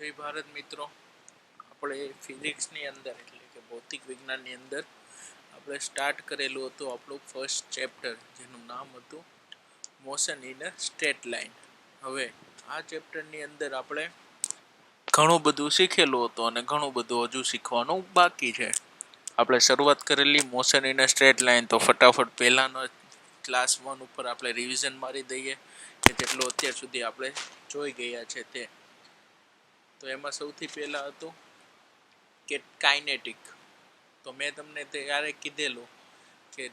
જય ભારત મિત્રો, આપણે ફિઝિક્સની અંદર એટલે કે ભૌતિક વિજ્ઞાનની અંદર આપણે સ્ટાર્ટ કરેલું હતું આપણું ફર્સ્ટ ચેપ્ટર, જેનું નામ હતું motion in a straight line. હવે આ ચેપ્ટરની અંદર આપણે ઘણું બધું શીખેલું હતું અને ઘણું બધું હજુ શીખવાનું બાકી છે. આપણે શરૂઆત કરેલી motion in a straight line, તો ફટાફટ પહેલાંનો ક્લાસ 1 ઉપર આપણે રિવિઝન મારી દઈએ કે જેટલું અત્યાર સુધી આપણે જોઈ ગયા છે તે. તો એમાં સૌથી પહેલાં હતું કે કાઇનેટિક. તો મેં તમને ત્યારે કીધેલું કે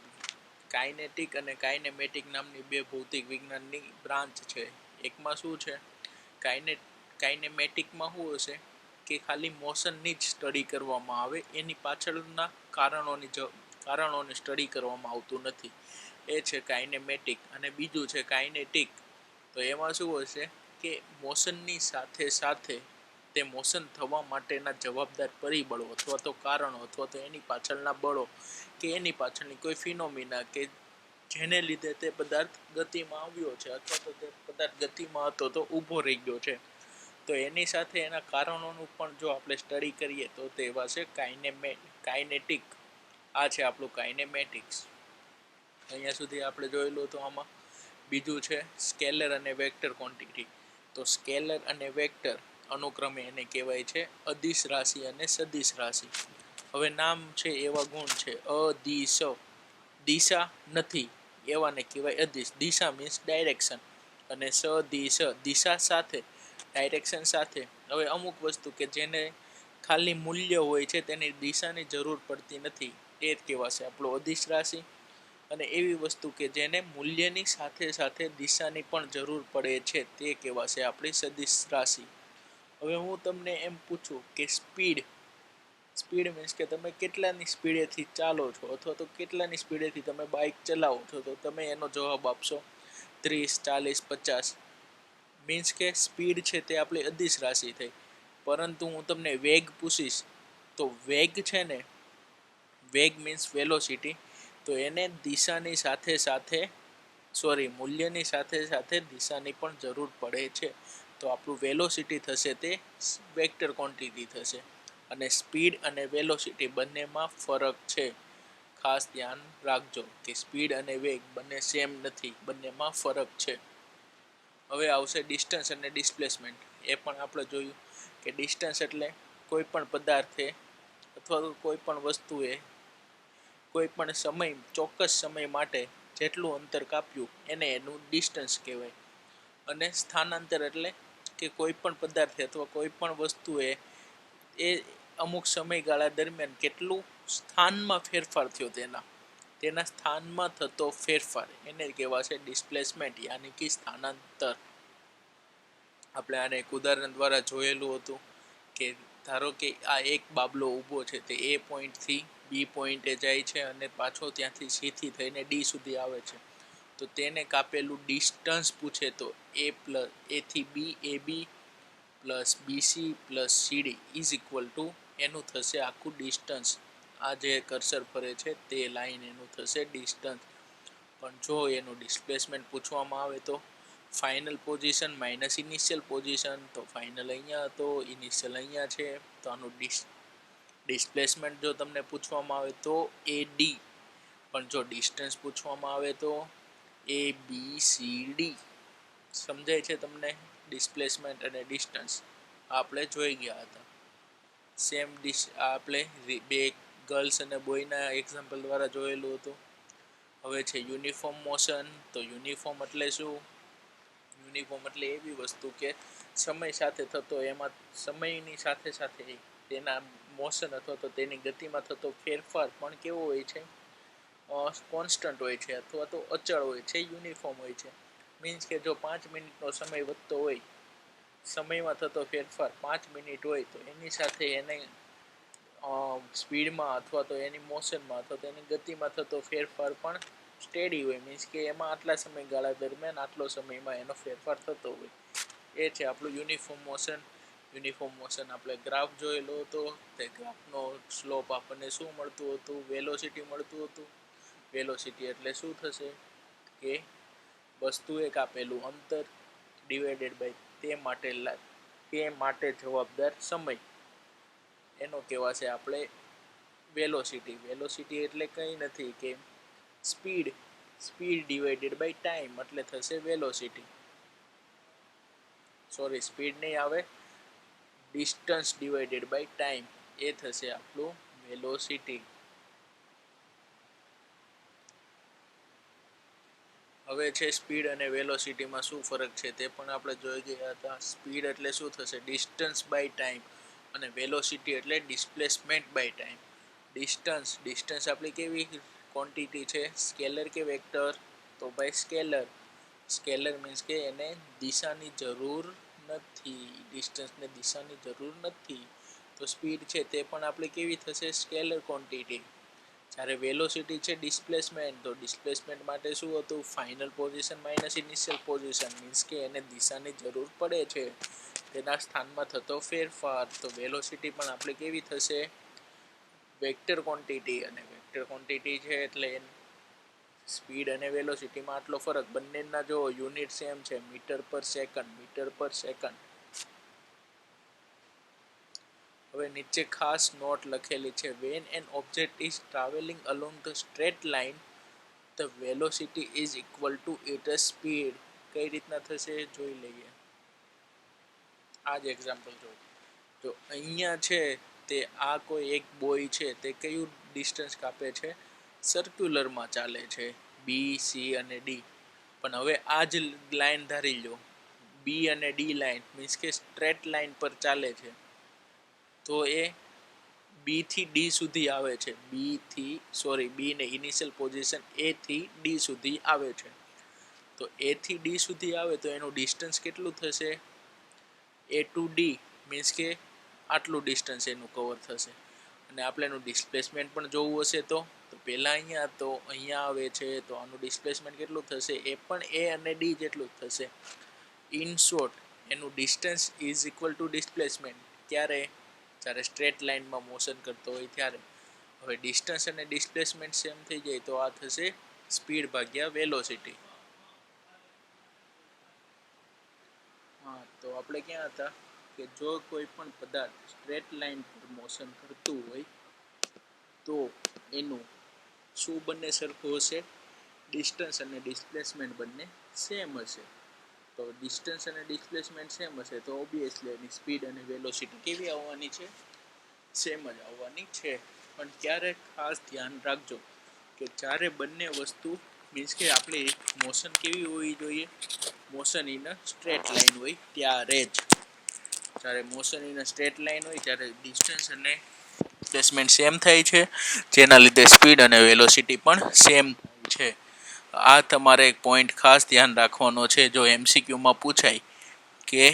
કાઇનેટિક અને કાઇનેમેટિક નામની બે ભૌતિક વિજ્ઞાનની બ્રાન્ચ છે. એકમાં શું છે, કાઇનેમેટિકમાં શું હશે કે ખાલી મોશનની જ સ્ટડી કરવામાં આવે, એની પાછળના કારણોની સ્ટડી કરવામાં આવતું નથી. એ છે કાઇનેમેટિક. અને બીજું છે કાઇનેટિક. તો એમાં શું હશે કે મોશનની સાથે સાથે તે મોશન થવા માટેના જવાબદાર પરિબળો અથવા તો કારણો અથવા તો એની પાછળના બળો કે એની પાછળની કોઈ ફિનોમિના કે જેને લીધે તે પદાર્થ ગતિમાં આવ્યો છે અથવા તો તે પદાર્થ ગતિમાં હતો તો ઊભો રહી ગયો છે, તો એની સાથે એના કારણોનું પણ જો આપણે સ્ટડી કરીએ તો તે એવા છે કાઇનેટિક. આ છે આપણું કાઇનેમેટિક્સ. અહીંયા સુધી આપણે જોયેલું હતું. આમાં બીજું છે સ્કેલર અને વેક્ટર ક્વોન્ટિટી. તો સ્કેલર અને વેક્ટર અનુક્રમે એને કહેવાય છે અદિશ રાશિ અને સદિશ રાશિ. હવે નામ છે એવા ગુણ છે અદિશ, દિશા નથી એવાને કહેવાય અદિશ. દિશા મીન્સ ડાયરેક્શન, અને સદિશ દિશા સાથે ડાયરેક્શન સાથે. હવે અમુક વસ્તુ કે જેને ખાલી મૂલ્ય હોય છે તેની દિશાની જરૂર પડતી નથી, એ જ કહેવાશે આપણો અદિશ રાશિ. અને એવી વસ્તુ કે જેને મૂલ્યની સાથે સાથે દિશાની પણ જરૂર પડે છે તે કહેવાશે આપણી સદિશ રાશિ. હવે હું તમને એમ પૂછું કે સ્પીડ મીન્સ કે તમે કેટલાની સ્પીડેથી ચાલો છો અથવા તો કેટલાની સ્પીડેથી તમે બાઇક ચલાવો છો, તો તમે એનો જવાબ આપશો 30, 40, 50. મીન્સ કે સ્પીડ છે તે આપણી અદિશ રાશિ થઈ. પરંતુ હું તમને વેગ પૂછીશ તો વેગ છે ને, વેગ મીન્સ વેલોસિટી, તો એને દિશાની સાથે સાથે મૂલ્યની સાથે સાથે દિશાની પણ જરૂર પડે છે. તો આપણું વેલોસિટી થશે તે વેક્ટર ક્વોન્ટિટી થશે. અને સ્પીડ અને વેલોસિટી બંનેમાં ફરક છે. ખાસ ધ્યાન રાખજો કે સ્પીડ અને વેગ બંને સેમ નથી, બંનેમાં ફરક છે. હવે આવશે ડિસ્ટન્સ અને ડિસ્પ્લેસમેન્ટ. એ પણ આપણે જોયું કે ડિસ્ટન્સ એટલે કોઈ પણ પદાર્થે અથવા તો કોઈ પણ વસ્તુએ કોઈ પણ સમય, ચોક્કસ સમય માટે જેટલું અંતર કાપ્યું એને એનું ડિસ્ટન્સ કહેવાય. અને સ્થાનાંતર એટલે કે કોઈ પણ પદાર્થે અથવા કોઈ પણ વસ્તુએ એ અમુક સમયગાળા દરમિયાન કેટલું સ્થાનમાં ફેરફાર થયો તેના સ્થાનમાં થતો ફેરફાર એને કહેવાશે ડિસ્પ્લેસમેન્ટ, યાની કે સ્થાનાંતર. આપણે આને એક ઉદાહરણ દ્વારા જોયેલું હતું કે ધારો કે આ એક બાબલો ઊભો છે, તે એ પોઈન્ટથી બી પોઈન્ટે જાય છે અને પાછો ત્યાંથી સીથી થઈને ડી સુધી આવે છે. તો તેને કાપેલું ડિસ્ટન્સ પૂછે તો એથી બી AB plus BC plus CD is equal two એનું થશે આખું ડિસ્ટન્સ. આ જે કર્સર ફરે છે તે લાઈન એનું થશે ડિસ્ટન્સ. પણ જો એનું ડિસ્પ્લેસમેન્ટ પૂછવામાં આવે તો final position minus initial position, તો ફાઇનલ અહીંયા હતો, ઇનિશિયલ અહીંયા છે. તો આનું ડિસ્પ્લેસમેન્ટ જો તમને પૂછવામાં આવે તો AD, પણ જો ડિસ્ટન્સ પૂછવામાં આવે તો ABCD. સમજાય છે તમને? ડિસ્પ્લેસમેન્ટ અને ડિસ્ટન્સ આપણે જોઈ ગયા હતા. સેમ આપણે બે ગર્લ્સ અને બોયના એક્ઝામ્પલ દ્વારા જોયેલું હતું. હવે છે યુનિફોર્મ મોશન. તો યુનિફોર્મ એટલે શું? યુનિફોર્મ એટલે એવી વસ્તુ કે સમય સાથે થતો, એમાં સમયની સાથે સાથે તેના મોશન અથવા તો તેની ગતિમાં થતો ફેરફાર પણ કેવો હોય છે? કોન્સ્ટન્ટ હોય છે અથવા તો અચળ હોય છે, યુનિફોર્મ હોય છે. મીન્સ કે જો 5 મિનિટનો સમય વધતો હોય, સમયમાં થતો ફેરફાર 5 મિનિટ હોય, તો એની સાથે એને સ્પીડમાં અથવા તો એની મોશનમાં અથવા તો એની ગતિમાં થતો ફેરફાર પણ સ્ટેડી હોય. મીન્સ કે એમાં આટલા સમયગાળા દરમિયાન આટલો સમયમાં એનો ફેરફાર થતો હોય. એ છે આપણું યુનિફોર્મ મોશન. યુનિફોર્મ મોશન આપણે ગ્રાફ જોયેલો હતો. તે ગ્રાફનો સ્લોપ આપણને શું મળતું હતું? વેલોસિટી મળતું હતું. વેલોસિટી એટલે શું થશે કે વસ્તુએ કાપેલું અંતર ડિવાઇડેડ બાય તે માટે એ માટે જવાબદાર સમય એનો કહેવાશે આપણે વેલોસિટી. વેલોસિટી એટલે કંઈ નથી કે સ્પીડ ડિવાઇડેડ બાય ટાઈમ એટલે થશે વેલોસિટી. સોરી, સ્પીડ નહીં આવે, ડિસ્ટન્સ ડિવાઇડેડ બાય ટાઈમ એ થશે આપણું વેલોસિટી. હવે છે સ્પીડ અને વેલોસિટીમાં શું ફરક છે તે પણ આપણે જોઈ ગયા હતા. સ્પીડ એટલે શું થશે, ડિસ્ટન્સ બાય ટાઈમ, અને વેલોસિટી એટલે ડિસ્પ્લેસમેન્ટ બાય ટાઈમ. ડિસ્ટન્સ આપણી કેવી ક્વોન્ટિટી છે, સ્કેલર કે વેક્ટર? તો ભાઈ સ્કેલર. સ્કેલર મીન્સ કે એને દિશાની જરૂર નથી, ડિસ્ટન્સને દિશાની જરૂર નથી. તો સ્પીડ છે તે પણ આપણી કેવી થશે, સ્કેલર ક્વોન્ટિટી. જ્યારે વેલોસિટી છે ડિસ્પ્લેસમેન્ટ, તો ડિસ્પ્લેસમેન્ટ માટે શું હતું, final position minus initial position, means કે એને દિશાની જરૂર પડે છે તેના સ્થાનમાં થતો ફેરફાર. તો વેલોસિટી પણ આપણે કેવી થશે, વેક્ટર ક્વોન્ટિટી. અને વેક્ટર ક્વોન્ટિટી છે એટલે સ્પીડ અને વેલોસિટીમાં આટલો ફરક. બંનેના જો યુનિટ સેમ છે, metre per second, metre per second. હવે નીચે ખાસ નોટ લખેલી છે, when an object is travelling along the straight line the velocity is equal to its speed. કઈ રીતના થશે જોઈ લઈએ. આ જ એક્ઝામ્પલ જો અહીંયા છે તે આ કોઈ એક બોય છે તે કયું ડિસ્ટન્સ કાપે છે, સર્ક્યુલરમાં ચાલે છે, બી, સી અને ડી. પણ હવે આ જ લાઈન ધારી લો, બી અને ડી લાઈન, મીન્સ કે સ્ટ્રેટ લાઈન પર ચાલે છે. તો એ બી થી ડી સુધી આવે છે, બી ને ઇનિશિયલ પોઝિશન એ થી ડી સુધી આવે છે. તો એ થી ડી સુધી આવે તો એનું ડિસ્ટન્સ કેટલું થશે, એ ટુ ડી, મીન્સ કે આટલું ડિસ્ટન્સ એનું કવર થશે. અને આપણે એનું ડિસ્પ્લેસમેન્ટ પણ જોવું હશે તો પહેલાં અહીંયા આવે છે તો આનું ડિસ્પ્લેસમેન્ટ કેટલું થશે, એ પણ એ અને ડી જેટલું જ થશે. ઇન શોર્ટ, એનું distance is equal to displacement. ક્યારે? જ્યારે સ્ટ્રેટ લાઇનમાં મોશન કરતો હોય ત્યારે. હવે ડિસ્ટન્સ અને ડિસ્પ્લેસમેન્ટ સેમ થઈ જાય તો આ થશે સ્પીડ ભાગ્યા વેલોસિટી. હા, તો આપણે ક્યાં હતા કે જો કોઈ પણ પદાર્થ સ્ટ્રેટ લાઇન પર મોશન કરતું હોય તો એનું શું બંને સરખું હશે, ડિસ્ટન્સ અને ડિસ્પ્લેસમેન્ટ બંને સેમ હશે. તો ડિસ્ટન્સ અને ડિસ્પ્લેસમેન્ટ સેમ હશે તો ઓબ્વિયસલી એની સ્પીડ અને વેલોસિટી કેવી આવવાની છે, સેમ જ આવવાની છે. પણ ક્યારેક ખાસ ધ્યાન રાખજો કે જ્યારે બંને વસ્તુ, મીન્સ કે આપણી મોશન કેવી હોવી જોઈએ, motion in a straight line હોય ત્યારે જ. જ્યારે motion in a straight line હોય ત્યારે ડિસ્ટન્સ અને ડિસ્પ્લેસમેન્ટ સેમ થાય છે, જેના લીધે સ્પીડ અને વેલોસિટી પણ સેમ છે. આ તમારે એક પોઈન્ટ ખાસ ધ્યાન રાખવાનો છે. જો એમસીક્યુમાં પૂછાય કે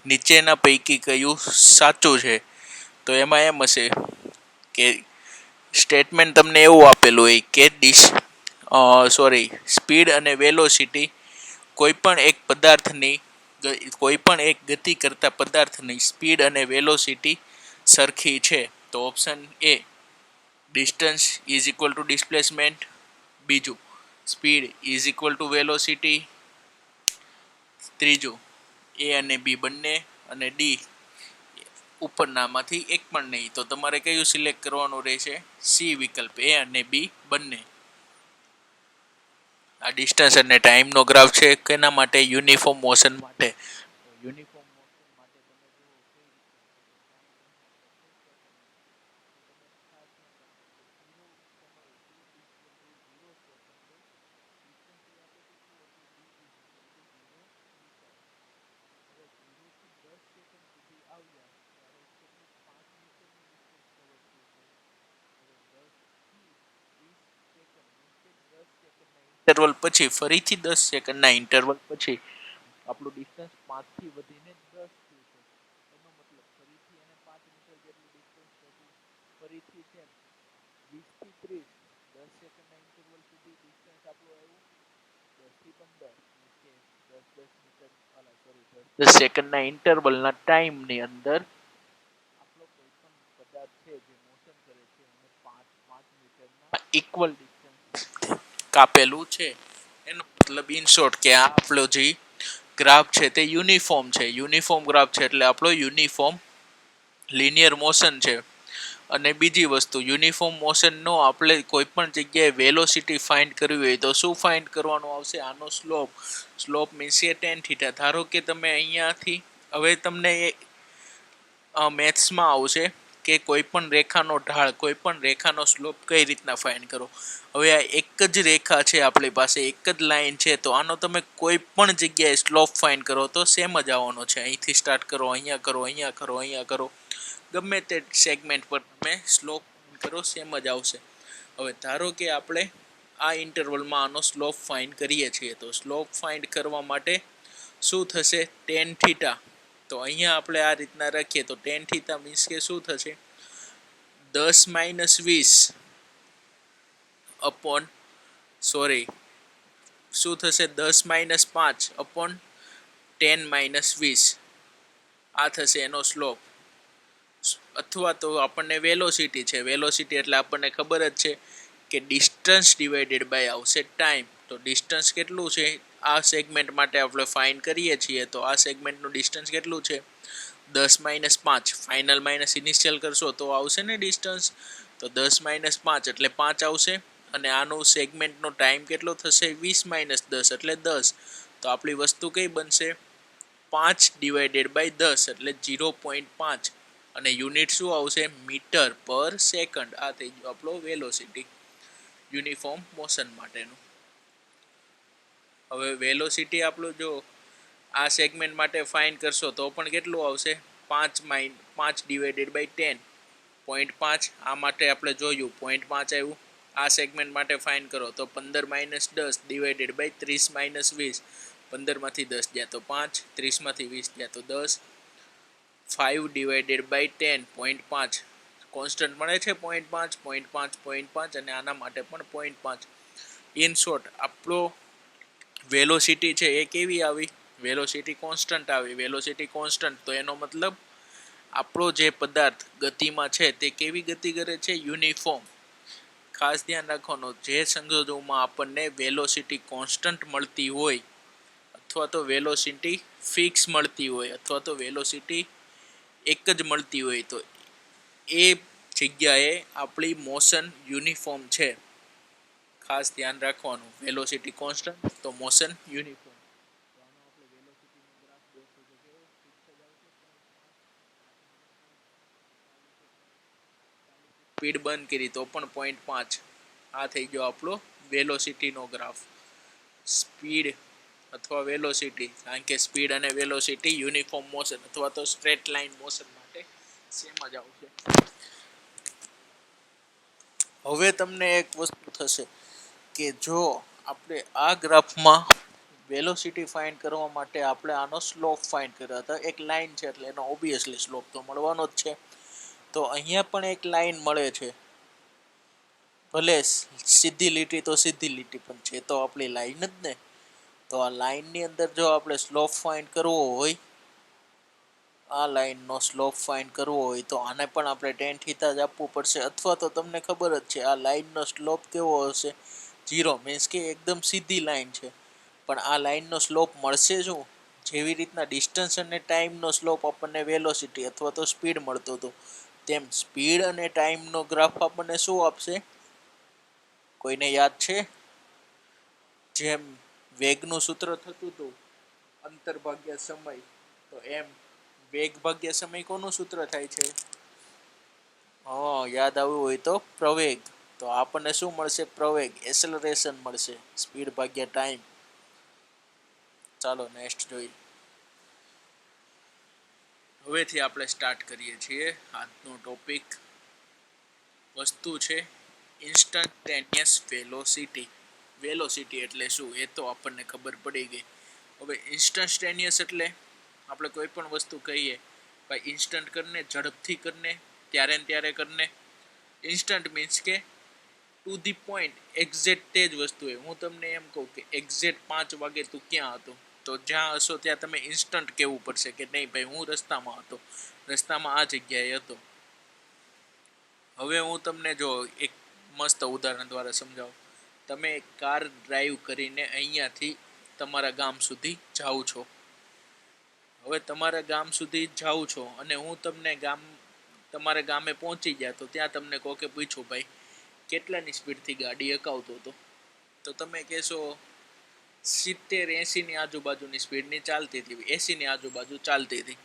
નીચેના પૈકી કયું સાચું છે, તો એમાં એમ હશે કે સ્ટેટમેન્ટ તમને એવું આપેલું હોય કે સ્પીડ અને વેલોસિટી કોઈ પણ એક ગતિ કરતા પદાર્થની સ્પીડ અને વેલોસિટી સરખી છે. તો option A, distance is equal to displacement. બીજું, speed is equal to velocity. ત્રીજું, એ અને બી બંને. અને ડી ઉપરનામાંથી એક પણ નહીં. તો તમારે કયું સિલેક્ટ કરવાનું રહેશે, સી વિકલ્પ, એ અને બી બંને. આ ડિસ્ટન્સ અને ટાઈમનો ગ્રાફ છે કેના માટે, યુનિફોર્મ મોશન માટે. યુનિફોર્મ મોશન માટે તમે જુઓ કઈ રીતના ઇન્ટરવલ પછી ફરીથી 10 સેકન્ડના ઇન્ટરવલ પછી આપણું ડિસ્ટન્સ 5 થી વધીને 10 થયું છે. એનો મતલબ ફરીથી એને 5 મીટર જેટલું ડિસ્ટન્સ વધ્યું. ફરીથી સેમ 20 થી 30, 10 સેકન્ડના ઇન્ટરવલ સુધી ડિસ્ટન્સ આપણું આવ્યું 10 થી 15, કે 10 મીટર, 10 સેકન્ડના ઇન્ટરવલના ટાઈમની અંદર આપણો કોઈ પણ પદાર્થ છે જે મોશન કરે છે એને 5 મીટરના ઇક્વલ ડિસ્ટન્સ કાપેલું છે. એનો મતલબ ઇન શોર્ટ કે આ આપણો જે ગ્રાફ છે તે યુનિફોર્મ છે. યુનિફોર્મ ગ્રાફ છે એટલે આપણો યુનિફોર્મ લિનિયર મોશન છે. અને બીજી વસ્તુ, યુનિફોર્મ મોશનનો આપણે કોઈ પણ જગ્યાએ વેલોસિટી ફાઇન્ડ કરવી હોય તો શું ફાઇન્ડ કરવાનું આવશે? આનો સ્લોપ. સ્લોપ મીન્સ કે ટેન થીટા. ધારો કે તમે અહીંયાથી, હવે તમને મેથ્સમાં આવશે કે કોઈ પણ રેખાનો ઢાળ, કોઈ પણ રેખાનો સ્લોપ કઈ રીતના ફાઇન્ડ કરો. હવે આ એક જ રેખા છે આપણી પાસે, એક જ લાઈન છે, તો આનો તમે કોઈ પણ જગ્યાએ સ્લોપ ફાઇન્ડ કરો તો સેમ જ આવવાનો છે. અહીંથી સ્ટાર્ટ કરો, અહીંયા કરો, અહીંયા કરો, અહીંયા કરો, ગમે તે સેગમેન્ટ પર તમે સ્લોપ કરો સેમ જ આવશે. હવે ધારો કે આપણે આ ઇન્ટરવલમાં આનો સ્લોપ ફાઇન્ડ કરીએ છીએ, તો સ્લોપ ફાઇન્ડ કરવા માટે શું થશે? Ten theta. તો અહીંયા આપણે આ રીતના રાખીએ તો ટેન થીટા મીન્સ કે શું થશે? 10 - 20 અપોન, સોરી, શું થશે? 10 - 5 અપોન 10 - 20. આ થશે એનો સ્લોપ. અથવા તો આપણને વેલોસિટી છે. વેલોસિટી એટલે આપણને ખબર જ છે કે ડિસ્ટન્સ ડિવાઇડેડ બાય આવશે ટાઈમ. તો ડિસ્ટન્સ કેટલું છે આ સેગમેન્ટ માટે આપણે ફાઇન્ડ કરીએ છીએ, તો આ સેગમેન્ટનું ડિસ્ટન્સ કેટલું છે? 10 - 5. ફાઇનલ માઇનસ ઇનિશિયલ કરશો તો આવશે ને ડિસ્ટન્સ. તો 10 - 5 એટલે 5 આવશે. અને આનું સેગમેન્ટનો ટાઈમ કેટલો થશે? 20 - 10 એટલે 10. તો આપણી વસ્તુ કઈ બનશે? 5/10 એટલે 0.5. અને યુનિટ શું આવશે? Metre per second. આ થઈ ગયો આપણો વેલોસિટી યુનિફોર્મ મોશન માટેનું. હવે વેલોસિટી આપણું જો આ સેગમેન્ટ માટે ફાઇન્ડ કરશો તો પણ કેટલું આવશે? 5/10 0.5. આ માટે આપણે જોયું 0.5 આવ્યું. આ સેગમેન્ટ માટે ફાઇન્ડ કરો તો 15 - 10 ડિવાઇડેડ બાય 30 - 20. 15 માંથી 10 ગયા તો 5, 30 માંથી 20 ગયા તો 10. 5/10 0.5 કોન્સ્ટન્ટ મળે છે 0.5, 0.5, 0.5 અને આના માટે પણ 0.5. ઇન શોર્ટ આપણો વેલોસિટી છે એ કેવી આવી? વેલોસિટી કોન્સ્ટન્ટ આવી. વેલોસિટી કોન્સ્ટન્ટ તો એનો મતલબ આપણો જે પદાર્થ ગતિમાં છે તે કેવી ગતિ કરે છે? યુનિફોર્મ. ખાસ ધ્યાન રાખવાનું, જે સંજોગોમાં આપણને વેલોસિટી કોન્સ્ટન્ટ મળતી હોય, અથવા તો વેલોસિટી ફિક્સ મળતી હોય, અથવા તો વેલોસિટી એક જ મળતી હોય, તો એ જગ્યાએ આપણી મોશન યુનિફોર્મ છે. ખાસ ધ્યાન રાખવાનું, વેલોસિટી કોન્સ્ટન્ટ તો મોશન યુનિફોર્મ. સ્પીડ બંધ કરી તો પણ 0.5. આ થઈ ગયો આપણો વેલોસિટીનો ગ્રાફ. સ્પીડ અથવા વેલોસિટી, કારણ કે સ્પીડ અને વેલોસિટી યુનિફોર્મ મોશન અથવા તો સ્ટ્રેટ લાઇન મોશન માટે સેમ જ આવશે. હવે તમને એક વસ્તુ થશે કે જો આપણે આ ગ્રાફમાં વેલોસિટી ફાઇન્ડ કરવા માટે આપણે આનો સ્લોપ ફાઇન્ડ કર્યો હતો. એક લાઇન છે એટલે એનો ઓબ્વિયસલી સ્લોપ તો મળવાનો જ છે. તો અહીંયા પણ એક લાઇન મળે છે, ભલે સીધી લીટી તો સીધી લીટી, પણ છે તો આપણી લાઈન જ ને. તો આ લાઈનની અંદર જો આપણે સ્લોપ ફાઇન્ડ કરવો હોય, આ લાઈનનો સ્લોપ ફાઇન્ડ કરવો હોય તો આને પણ આપણે ટેન થીટા જ આપવું પડશે. અથવા તો તમને ખબર જ છે આ લાઈનનો સ્લોપ કેવો હશે? 0. મીન્સ કે એકદમ સીધી લાઈન છે. પણ આ લાઈનનો સ્લોપ મળશે શું? જેવી રીતના ડિસ્ટન્સ અને ટાઈમનો સ્લોપ આપણને વેલોસિટી અથવા તો સ્પીડ મળતો હતો, તેમ સ્પીડ અને ટાઈમનો ગ્રાફ આપણને શું આપશે? કોઈને યાદ છે? જેમ વેગનું સૂત્ર થતું હતું અંતર ભાગ્યા સમય, તો એમ વેગ ભાગ્યા સમય કોનું સૂત્ર થાય છે? યાદ આવ્યું હોય તો પ્રવેગ. તો આપણને શું મળશે? પ્રવેગ, એસેલરેશન મળશે, સ્પીડ ભાગ્યા ટાઈમ. ચાલો નેક્સ્ટ જોઈએ. હવેથી આપણે સ્ટાર્ટ કરીએ છીએ આજનો ટોપિક. વસ્તુ છે ઇન્સ્ટન્ટેનિયસ વેલોસિટી. વેલોસિટી એટલે શું એ તો આપણને ખબર પડી ગઈ. હવે ઇન્સ્ટન્ટેનિયસ એટલે આપણે કોઈ પણ વસ્તુ કહીએ ભાઈ ઇન્સ્ટન્ટ કરને, ઝડપથી કરને, ત્યારે ને ત્યારે કરને. ઇન્સ્ટન્ટ મીન્સ કે ટુ ધી પોઈન્ટ, એક્ઝેક્ટ તે જ વસ્તુ હોય. હું તમને એમ કહું કે એક્ઝેક્ટ 5 વાગે તું ક્યાં હતો, તો જ્યાં હશો ત્યાં તમે ઇન્સ્ટન્ટ કહેવું પડશે કે નહીં ભાઈ હું રસ્તામાં હતો, રસ્તામાં આ જગ્યાએ હતો. હવે હું તમને જો એક મસ્ત ઉદાહરણ દ્વારા સમજાવું. તમે કાર ડ્રાઈવ કરીને અહીંયાથી તમારા ગામ સુધી જાઓ છો, હવે તમારા ગામ સુધી જાઉં છો અને હું તમને તમારા ગામે પહોંચી ગયા તો ત્યાં તમને કોકે પૂછ્યું ભાઈ કેટલાની સ્પીડથી ગાડી હકાવતો હતો, તો તમે કહેશો 70-80 ની આજુબાજુની સ્પીડની ચાલતી હતી, 80 ની આજુબાજુ ચાલતી હતી,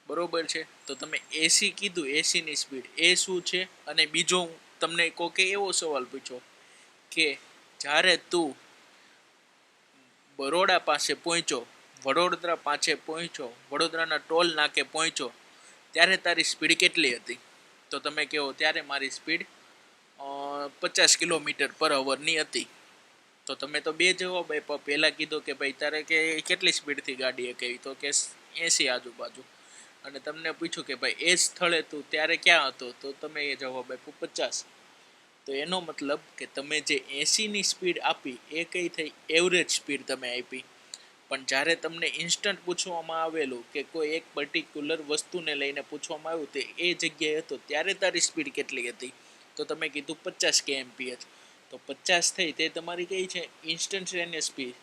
બરોબર છે. તો તમે 80 કીધું, 80 ની સ્પીડ એ શું છે? અને બીજો તમને કોકે એવો સવાલ પૂછ્યો કે જ્યારે તું બરોડા પાસે પહોંચ્યો, વડોદરા પાસે પહોંચ્યો, વડોદરાના ટોલ નાકે પહોંચ્યો, ત્યારે તારી સ્પીડ કેટલી હતી? તો તમે કહો ત્યારે મારી સ્પીડ 50 કિલોમીટર પર અવરની હતી. તો તમે તો બે જવાબ આપ્યા. પહેલાં કીધું કે ભાઈ તારે કે કેટલી સ્પીડથી ગાડી હકાવી, તો કે 80 આજુબાજુ. અને તમને પૂછ્યું કે ભાઈ એ સ્થળે તું ત્યારે ક્યાં હતો, તો તમે એ જવાબ આપ્યો 50. તો એનો મતલબ કે તમે જે 80ની સ્પીડ આપી એ કઈ થઈ? એવરેજ સ્પીડ તમે આપી. પણ જ્યારે તમને ઇન્સ્ટન્ટ પૂછવામાં આવેલું કે કોઈ એક પર્ટિક્યુલર વસ્તુને લઈને પૂછવામાં આવ્યું તે એ જગ્યાએ હતો, ત્યારે તારી સ્પીડ કેટલી હતી? તો તમે કીધું 50 kmph. તો 50 થઈ તે તમારી કઈ છે? Instantaneous speed.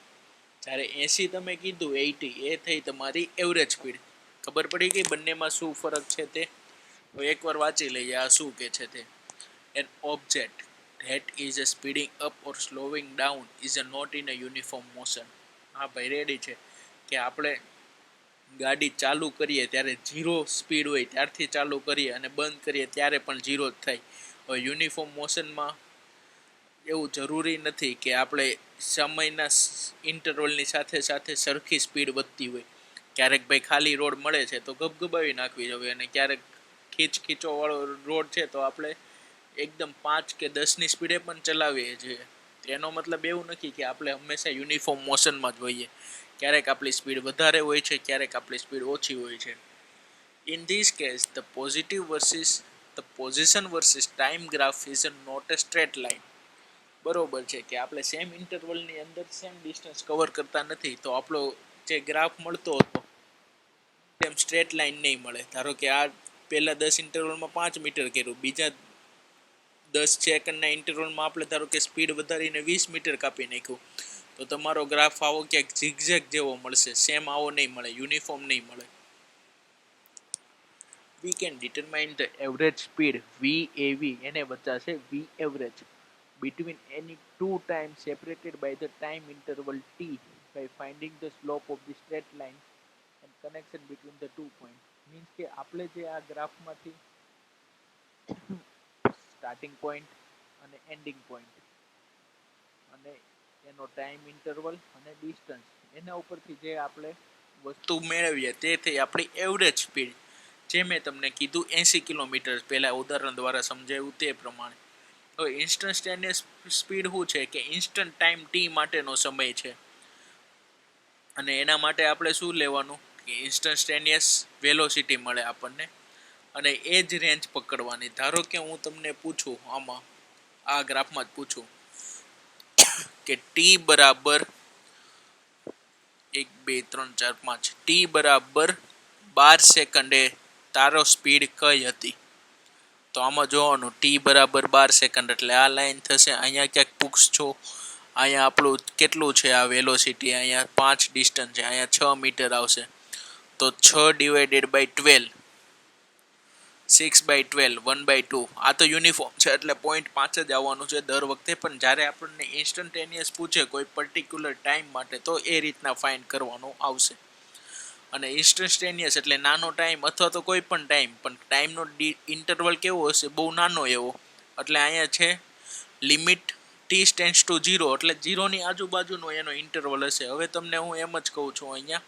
જ્યારે 80 તમે કીધું, 80 એ થઈ તમારી એવરેજ સ્પીડ. ખબર પડી ગઈ બંનેમાં શું ફરક છે તે? તો એકવાર વાંચી લઈએ આ શું કે છે તે. An object that is speeding up or slowing down is not in a uniform motion. હા ભાઈ રેડી છે કે આપણે ગાડી ચાલુ કરીએ ત્યારે 0 સ્પીડ હોય ત્યારથી ચાલુ કરીએ અને બંધ કરીએ ત્યારે પણ 0 જ થાય. હવે યુનિફોર્મ મોશનમાં એવું જરૂરી નથી કે આપણે સમયના ઇન્ટરવલની સાથે સાથે સરખી સ્પીડ વધતી હોય. ક્યારેક ભાઈ ખાલી રોડ મળે છે તો ગબગબાવી નાખવી જોઈએ, અને ક્યારેક ખીચોવાળો રોડ છે તો આપણે એકદમ 5 કે 10ની સ્પીડે પણ ચલાવીએ છીએ. એનો મતલબ એવું નથી કે આપણે હંમેશા યુનિફોર્મ મોશનમાં જ હોઈએ. ક્યારેક આપણી સ્પીડ વધારે હોય છે, ક્યારેક આપણી સ્પીડ ઓછી હોય છે. In this case the position versus time graph is not a straight line. બરોબર છે કે આપણે સેમ ઇન્ટરવલની અંદર સેમ ડિસ્ટન્સ કવર કરતા નથી, તો આપણો જે ગ્રાફ મળતો હતો તેમ સ્ટ્રેટ લાઇન નહીં મળે. ધારો કે આ પહેલા 10 ઇન્ટરવલમાં 5 મીટર કર્યું, બીજા 10 સેકન્ડના ઇન્ટરવલમાં આપણે ધારો કે સ્પીડ વધારીને 20 મીટર કાપી નાખ્યું, તો તમારો ગ્રાફ આવો ક્યાંક ઝિગઝેગ જેવો મળશે, સેમ આવો નહીં મળે, યુનિફોર્મ નહીં મળે. We can determine the average speed VAV એને વચાશે V average between any two times separated by the time interval t by finding the slope of the straight line and connection between the 2 points. Means કે આપણે જે આ ગ્રાફમાંથી starting point અને ending point અને એનો time interval અને distance એના ઉપરથી જે આપણે વસ્તુ મેળવીએ તે થઈ આપણી એવરેજ સ્પીડ. જે મેં તમને કીધું 80 કિલોમીટર પહેલાં ઉદાહરણ દ્વારા સમજાવ્યું તે પ્રમાણે. તો ઇન્સ્ટન્ટેનિયસ સ્પીડ શું છે કે ઇન્સ્ટન્ટ ટાઈમ ટી માટેનો સમય છે, અને એના માટે આપણે શું લેવાનું કે ઇન્સ્ટન્ટેનિયસ વેલોસિટી મળે આપણને, અને એ જ રેન્જ પકડવાની. ધારો કે હું તમને પૂછું, આમાં આ ગ્રાફમાં જ પૂછું કે ટી બરાબર 1 2 3 4 5 ટી બરાબર 12 સેકન્ડે તારો સ્પીડ કઈ હતી? તો આમાં જોવાનું ટી બરાબર 12 સેકન્ડ એટલે આ લાઈન થશે, અહીંયા ક્યાંક પૂછશો, અહીંયા આપણું કેટલું છે આ વેલોસિટી, અહીંયા 5 ડિસ્ટન્સ છે, અહીંયા 6 મીટર આવશે, તો 6 ડિવાઇડેડ બાય 12, 6/12, 1/2. આ તો યુનિફોર્મ છે એટલે 0.5 જ આવવાનું છે દર વખતે. પણ જ્યારે આપણને ઇન્સ્ટન્ટેનિયસ પૂછે કોઈ પર્ટિક્યુલર ટાઈમ માટે તો એ રીતના ફાઇન્ડ કરવાનું આવશે. અને ઇન્સ્ટન્ટેનિયસ એટલે નાનો ટાઈમ અથવા તો કોઈ પણ ટાઈમ, પણ ટાઈમનો ઇન્ટરવલ કેવો હશે? બહુ નાનો એવો. એટલે અહીંયા છે લિમિટ ટી ટેન્ડ્સ ટુ 0 એટલે 0ની આજુબાજુનો એનો ઇન્ટરવલ હશે. હવે તમને હું એમ જ કહું છું અહીંયા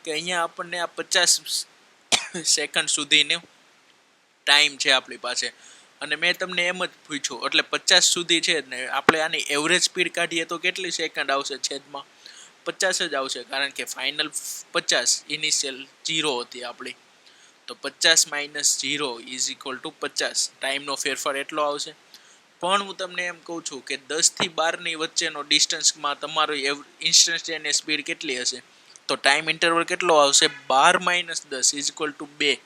કે અહીંયા આપણને આ 50 સેકન્ડ સુધીનું ટાઈમ છે આપણી પાસે, અને મેં તમને એમ જ પૂછ્યું એટલે 50 સુધી છે ને આપણે આની એવરેજ સ્પીડ કાઢીએ તો કેટલી સેકન્ડ આવશે? છેદમાં 50 જ આવશે, કારણ કે ફાઇનલ 50, ઇનિશિયલ 0 હતી આપણી. તો 50 માઇનસ 0 ઇઝ ઇક્વલ ટુ 50. ટાઈમનો ફેરફાર એટલો આવશે. પણ હું તમને એમ કહું છું કે 10 થી 12ની વચ્ચેનો ડિસ્ટન્સમાં તમારો ઇન્સ્ટન્ટેનિયસ સ્પીડ કેટલી હશે? તો ટાઈમ ઇન્ટરવલ કેટલો આવશે? 12 minus 10 is equal two 2.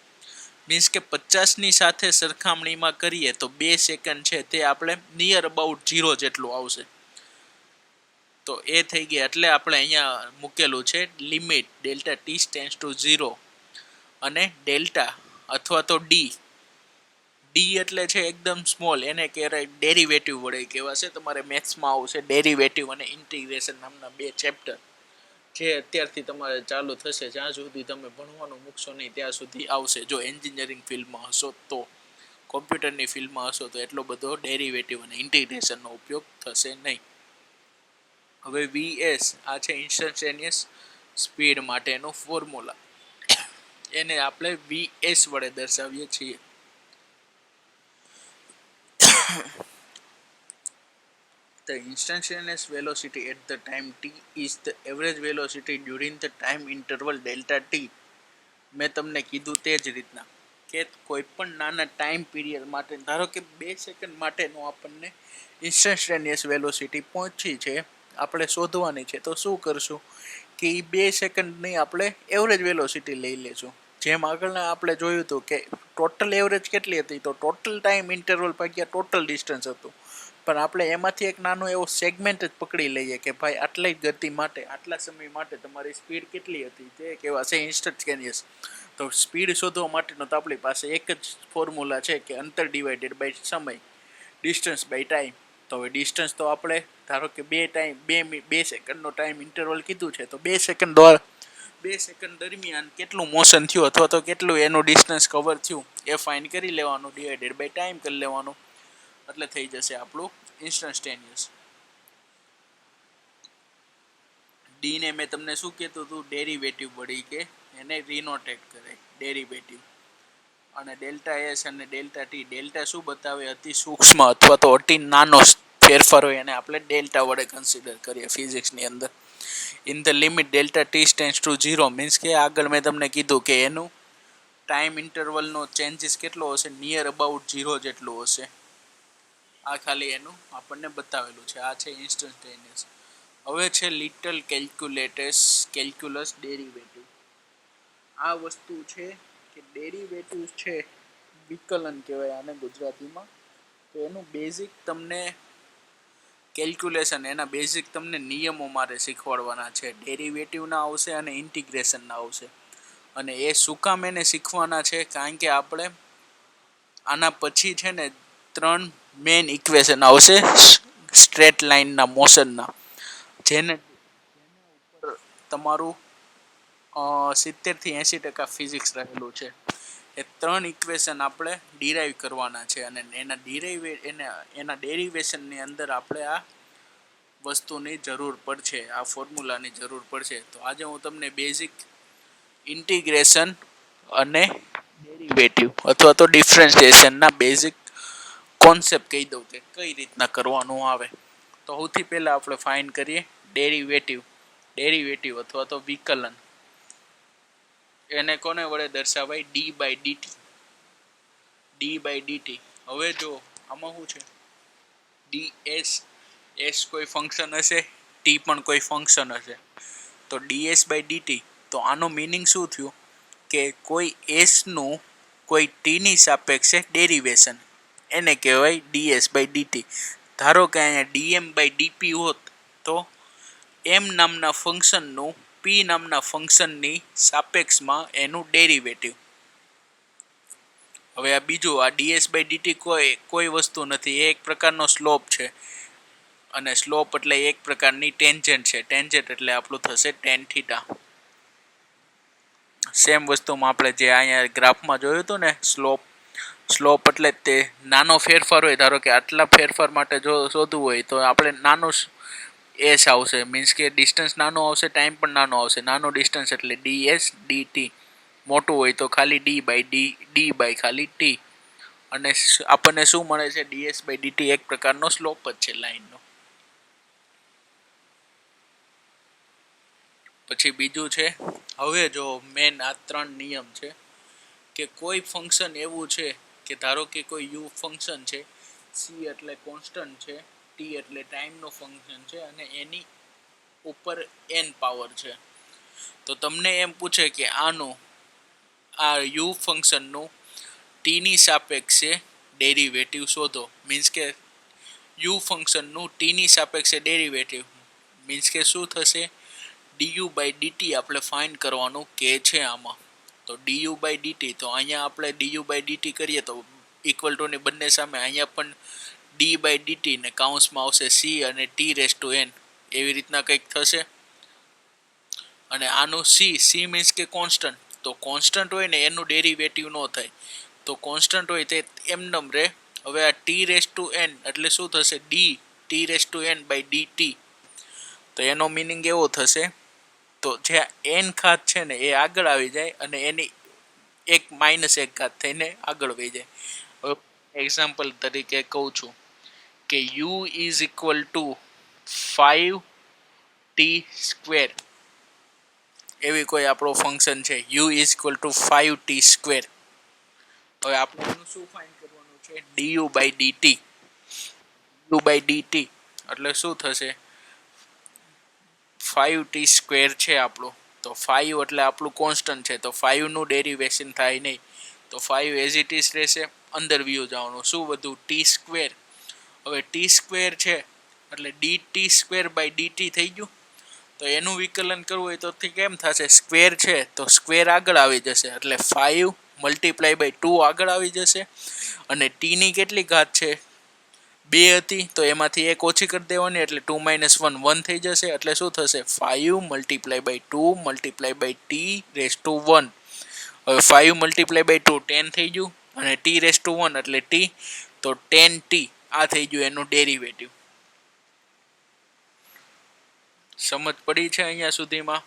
Means કે 50ની સાથે સરખામણીમાં કરીએ તો 2 સેકન્ડ છે તે આપણે નિયર અબાઉટ 0 જેટલું આવશે. તો એ થઈ ગયા એટલે આપણે અહીંયા મૂકેલું છે limit delta T tends to 0 અને ડેલ્ટા અથવા તો ડી એટલે છે એકદમ સ્મોલ, એને કહેવાય ડેરિવેટિવ વડે કહેવાશે. તમારે મેથ્સમાં આવશે ડેરિવેટિવ અને ઇન્ટિગ્રેશન નામના બે ચેપ્ટર, જે અત્યારથી તમારે ચાલુ થશે. જ્યાં સુધી તમે ભણવાનું મૂકશો નહીં ત્યાં સુધી આવશે. જો એન્જિનિયરિંગ ફિલ્ડમાં હશો તો, કોમ્પ્યુટરની ફિલ્ડમાં હશો તો એટલો બધો ડેરિવેટિવ અને ઇન્ટિગ્રેશનનો ઉપયોગ થશે નહીં. હવે વીએસ આ છે ઇન્સ્ટન્ટેનિયસ સ્પીડ માટેનું ફોર્મ્યુલા, એને આપણે વીએસ વડે દર્શાવીએ છીએ. The instantaneous velocity at the time t is the average velocity during the time interval delta t. મેં તમને કીધું તે જ રીતના કે કોઈ પણ નાના ટાઈમ પીરિયડ માટે, ધારો કે 2 સેકન્ડ માટેનું આપણને ઇન્સ્ટન્ટેનિયસ વેલોસિટી પહોંચી છે, આપણે શોધવાની છે. તો શું કરશું કે એ 2 સેકન્ડની આપણે એવરેજ વેલોસિટી લઈ લેશું. જેમ આગળના આપણે જોયું હતું કે ટોટલ એવરેજ કેટલી હતી, તો ટોટલ ટાઈમ ઇન્ટરવલ ભાગ્યા ટોટલ ડિસ્ટન્સ હતું. પણ આપણે એમાંથી એક નાનો એવો સેગમેન્ટ જ પકડી લઈએ કે ભાઈ આટલી ગતિ માટે, આટલા સમય માટે તમારી સ્પીડ કેટલી હતી, તે કહેવાશે ઇન્સ્ટન્ટેનિયસ. તો સ્પીડ શોધવા માટેનો તો આપણી પાસે એક જ ફોર્મ્યુલા છે કે અંતર ડિવાઇડેડ બાય સમય, ડિસ્ટન્સ બાય ટાઈમ. તો હવે ડિસ્ટન્સ તો આપણે ધારો કે 2 સેકન્ડનો ટાઈમ ઇન્ટરવલ કીધું છે, તો 2 સેકન્ડ દરમિયાન કેટલું મોશન થયું અથવા તો કેટલું એનું ડિસ્ટન્સ કવર થયું એ ફાઇન્ડ કરી લેવાનું, ડિવાઇડેડ બાય ટાઈમ કરી લેવાનું, એટલે થઈ જશે આપણું ઇન્સ્ટન્ટેનિયસ. ડી ને મેં તમને શું કહેતું હતું, ડેરિવેટિવ વળી કે એને રિનોટેટ કરે ડેરિવેટિવ. અને ડેલ્ટા એસ અને ડેલ્ટા ટી, ડેલ્ટા શું બતાવે, અતિ સૂક્ષ્મ અથવા તો અતિ નાનો ફેરફાર હોય એને આપણે ડેલ્ટા વડે કન્સિડર કરીએ ફિઝિક્સની અંદર. In the limit delta T tends to 0 means કે આગળ મેં તમને કીધું કે એનું ટાઈમ ઇન્ટરવલનો ચેન્જીસ કેટલો હશે, નિયર અબાઉટ 0 જેટલું હશે. આ ખાલી એનું આપણને બતાવેલું છે. આ છે ઇન્સ્ટન્ટેનિયસ. હવે છે લિટલ કેલ્ક્યુલસ ડેરિવેટિવ. આ વસ્તુ છે કે ડેરિવેટિવ છે, વિકલન કહેવાય આને ગુજરાતીમાં. તો એનું બેઝિક તમને કેલ્ક્યુલેશન, એના બેઝિક તમને નિયમો મારે શીખવાડવાના છે. ડેરિવેટિવના આવશે અને ઇન્ટિગ્રેશનના આવશે. અને એ શું કામ એને શીખવાના છે, કારણ કે આપણે આના પછી છે ને 3 મેઇન ઇક્વેશન આવશે સ્ટ્રેટ લાઇનના મોશનના, જેને ઉપર તમારું 70-80% ફિઝિક્સ રહેલું છે. એ 3 ઇક્વેશન આપણે ડિરાઈવ કરવાના છે અને એના ડેરિવેશનની અંદર આપણે આ વસ્તુની જરૂર પડશે, આ ફોર્મ્યુલાની જરૂર પડશે. તો આજે હું તમને બેઝિક ઇન્ટિગ્રેશન અને ડેરિવેટિવ અથવા તો ડિફરન્શિએશનના બેઝિક કોન્સેપ્ટ કહી દઉં કે કઈ રીતના કરવાનું આવે. તો સૌથી પહેલાં આપણે ફાઇન્ડ કરીએ ડેરિવેટિવ અથવા તો વિકલન. એને કોને વડે દર્શાવાય, ડી બાય ડીટી. હવે જો આમાં શું છે, એસ કોઈ ફંક્શન હશે, ટી પણ કોઈ ફંક્શન હશે. તો ડીએસ બાય ડીટી, તો આનો મિનિંગ શું થયું કે કોઈ એસનું કોઈ ટીની સાપેક્ષે ડેરિવેશન, એને કહેવાય ડીએસ બાય ડીટી. ધારો કે અહીંયા ડીએમ બાય ડીપી હોત તો એમ નામના ફંક્શનનું પી નામના ફંક્શનની સાપેક્ષમાં એનું ડેરિવેટિવ. હવે આ બીજું, આ ડીએસ બાય ડીટી કોઈ વસ્તુ નથી, એ એક પ્રકારનો સ્લોપ છે. અને સ્લોપ એટલે એક પ્રકારની ટેન્જન્ટ છે. ટેન્જન્ટ એટલે આપણું થશે ટેન થીટા. સેમ વસ્તુમાં આપણે જે અહીંયા ગ્રાફમાં જોયું હતું ને, સ્લોપ એટલે તે નાનો ફેરફાર હોય. ધારો કે આટલા ફેરફાર માટે જો શોધવું હોય તો આપણે નાનો એસ આવશે, મીન્સ કે ડિસ્ટન્સ નાનો આવશે, ટાઈમ પણ નાનો આવશે. નાનો ડિસ્ટન્સ એટલે ડીએસ ડીટી, મોટું હોય તો ખાલી ડી બાય ખાલી ટી. અને આપણને શું મળે છે, ડીએસ બાય ડીટી એક પ્રકારનો સ્લોપ જ છે લાઈનનો. પછી બીજું છે, હવે જો મેન આ 3 નિયમ છે કે કોઈ ફંક્શન એવું છે કે ધારો કે કોઈ યુ ફંક્શન છે, સી એટલે કોન્સ્ટન્ટ છે, ટી એટલે ટાઈમનો ફંક્શન છે અને એની ઉપર એન પાવર છે. તો તમને એમ પૂછે કે આ યુ ફંક્શનનું ટીની સાપેક્ષે ડેરિવેટિવ શોધો. મીન્સ કે યુ ફંક્શનનું ટીની સાપેક્ષે ડેરિવેટિવ મીન્સ કે શું થશે, ડીયુ બાય ડીટી આપણે ફાઇન્ડ કરવાનું કે છે આમાં. તો ડીયુ બાય ડીટી, તો અહીંયા આપણે ડીયુ બાય ડીટી કરીએ તો ઇક્વલ ટુ ની બંને સામે અહીંયા પણ ડી બાય ડીટી ને કાઉન્સમાં આવશે સી અને ટી રેસ ટુ એન, એવી રીતના કંઈક થશે. અને આનું સી મીન્સ કે કોન્સ્ટન્ટ, તો કોન્સ્ટન્ટ હોય ને એનું ડેરિવેટિવ ન થાય, તો કોન્સ્ટન્ટ હોય તે એમનેમ રહે. હવે આ ટી રેસ ટુ એન એટલે શું થશે, d t raise to n by d t. તો એનો મિનિંગ એવો થશે, તો જે એન ઘાત છે ને એ આગળ આવી જાય અને એની એક -1 ઘાત થઈને આગળ વહી જાય. હવે એક્ઝામ્પલ તરીકે કહું છું કે u is equal two 5t², એવી કોઈ આપણો ફંક્શન છે u is equal two 5t². હવે આપણે એનું શું ફાઇન્ડ કરવાનું છે, du by dt. du by dt એટલે શું થશે, 5t² છે આપણું, તો 5 એટલે આપણું કોન્સ્ટન્ટ છે, તો 5 નું ડેરિવેશન થાય નહીં, તો 5 એઝ ઇટ ઇઝ રહેશે. અંદર વ્યૂ જવાનું, શું બધું t². હવે t² છે એટલે dt² બાય dt થઈ ગયું. તો એનું વિકલન કરવું હોય તો કેમ થશે, સ્ક્વેર છે તો સ્ક્વેર આગળ આવી જશે એટલે 5 મલ્ટીપ્લાય બાય 2 આગળ આવી જશે. અને t ની કેટલી ઘાત છે, 2 હતી, તો એમાંથી એક ઓછી કરી દેવાની એટલે 2 - 1 1 થઈ જશે. એટલે શું થશે, 5 multiply by 2 multiply by t raise to 1. હવે 5 મલ્ટીપ્લાય બાય 2 10 થઈ ગયું, અને ટી રેસ ટુ 1 એટલે ટી, તો 10t આ થઈ ગયું એનું ડેરિવેટિવ. સમજ પડી છે અહીંયા સુધીમાં?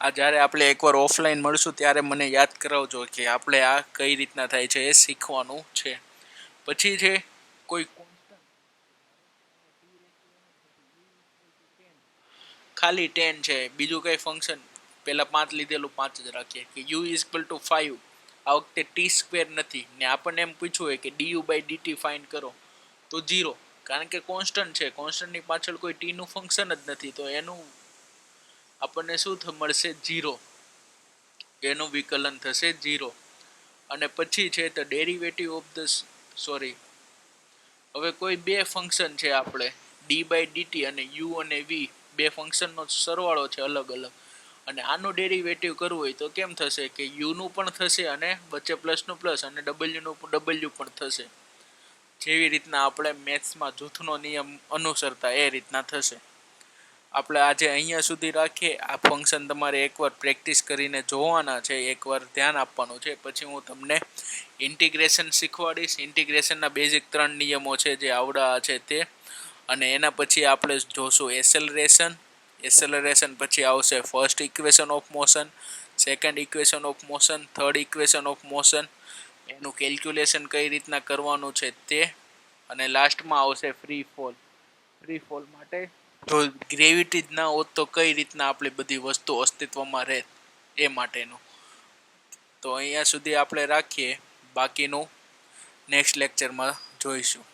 આ જ્યારે આપણે એકવાર ઓફલાઈન મળશું ત્યારે મને યાદ કરાવજો કે આપણે આ કઈ રીતના થાય છે એ શીખવાનું છે. પછી છે કોઈ ખાલી 10 છે, બીજું કઈ ફંક્શન, પેલા 5 લીધેલું 5 જ રાખીએ કે u ઇઝ ઇક્વલ ટુ 5, આ વખતે t² નથી ને આપણને એમ પૂછવું હોય કે du બાય dt ફાઇન્ડ કરો, તો 0, કારણ કે કોન્સ્ટન્ટ છે, કોન્સ્ટન્ટની પાછળ કોઈ t નું ફંક્શન જ નથી, તો એનું આપણને શું મળશે, 0, એનું વિકલન થશે 0. અને પછી છે તો ડેરિવેટિવ ઓફ ધ સોરી હવે કોઈ બે ફંક્શન છે આપણે ડી બાય ડીટી અને યુ અને વી, બે ફંક્શનનો સરવાળો છે અલગ અલગ, અને આનું ડેરિવેટિવ કરવું હોય તો કેમ થશે કે યુ નું પણ થશે અને વચ્ચે પ્લસનું પ્લસ અને ડબલ્યુ નું ડબલ્યુ પણ થશે. જેવી રીતના આપણે મેથ્સમાં જૂથનો નિયમ અનુસરતા એ રીતના થશે. આપણે આજે અહીંયા સુધી રાખીએ. આ ફંક્શન તમારે એકવાર પ્રેક્ટિસ કરીને જોવાના છે, એકવાર ધ્યાન આપવાનું છે, પછી હું તમને ઇન્ટિગ્રેશન શીખવાડીશ. ઇન્ટિગ્રેશનના બેઝિક 3 નિયમો છે જે આવડા છે તે, અને એના પછી આપણે જોશું એસેલરેશન. એસેલરેશન પછી આવશે first equation of motion, second equation of motion, third equation of motion, એનું કેલ્ક્યુલેશન કઈ રીતના કરવાનું છે તે, અને લાસ્ટમાં આવશે ફ્રી ફોલ. ફ્રી ફોલ માટે જો ગ્રેવિટી જ ના હોત તો કઈ રીતના આપણી બધી વસ્તુ અસ્તિત્વમાં રહે એ માટેનું. તો અહીંયા સુધી આપણે રાખીએ, બાકીનું નેક્સ્ટ લેક્ચરમાં જોઈશું.